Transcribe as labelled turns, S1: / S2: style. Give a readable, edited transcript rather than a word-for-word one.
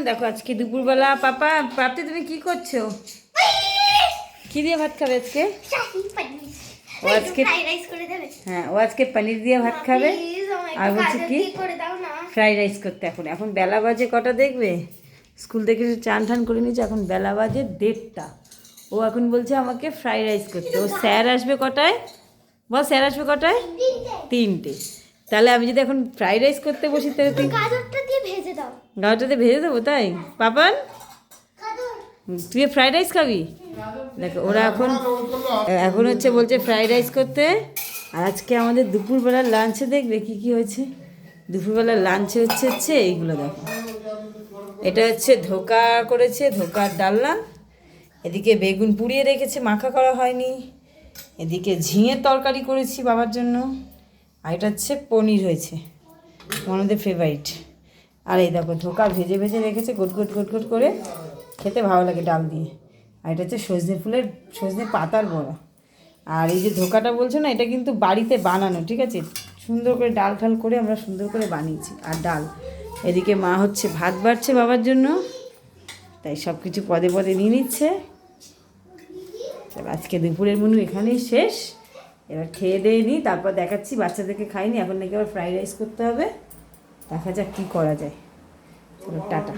S1: দেখো আজকে দুপুরবেলা পাপা প্রাপ্তি তুমি কি করছো? কি দিয়ে ভাত খাবে আজকে? ও আজকে হ্যাঁ ও আজকে পনির দিয়ে ভাত খাবে। আর বলছি কি ফ্রাইড রাইস করতে। এখন বেলা বাজে কটা দেখবে, স্কুল থেকে চান ঠান করে নিয়েছে, এখন বেলা বাজে 1:30। ও এখন বলছে আমাকে ফ্রাইড রাইস করতে। ও স্যার আসবে কটায়? বল স্যার আসবে কটায়? 3টে। তাহলে আমি যদি এখন ফ্রাইড রাইস করতে বসি তাহলে
S2: গাজরটা দিয়ে ভেজে দাও।
S1: গাওটাতে ভেজে দেবো তাই? পাপান তুই ফ্রাইড রাইস খাবি? দেখো ওরা এখন হচ্ছে বলছে ফ্রাইড রাইস করতে। আর আজকে আমাদের দুপুরবেলার লাঞ্চে দেখবে কি কি হয়েছে। দুপুরবেলার লাঞ্চে হচ্ছে এইগুলো দেখো। এটা হচ্ছে ধোকা করেছে, ধোকার ডালনা। এদিকে বেগুন পুড়িয়ে রেখেছে, মাখা করা হয়নি। এদিকে ঝিঙের তরকারি করেছি বাবার জন্য। আর এটা হচ্ছে পনির হয়েছে, আমাদের ফেভারিট। আর এই দেখো ধোকা ভেজে ভেজে রেখেছে গোট গোট গোট গোট করে, খেতে ভালো লাগে ডাল দিয়ে। আর এটা হচ্ছে সজনে পাতার বড়া। আর এই যে ধোকাটা বলছো না, এটা কিন্তু বাড়িতে বানানো, ঠিক আছে? সুন্দর করে ডাল ঠাল করে আমরা সুন্দর করে বানিয়েছি। আর ডাল এদিকে মা হচ্ছে ভাত বাড়ছে বাবার জন্য, তাই সব কিছু পদে পদে নিয়ে নিচ্ছে। আজকে দুপুরের মেনু এখানেই শেষ। এবার খেয়ে দিয়ে নিই, তারপর দেখাচ্ছি। বাচ্চাদেরকে খাইনি, এখন নাকি আবার ফ্রাইড রাইস করতে হবে। দেখা যাক কী করা যায়। চলো টাটা।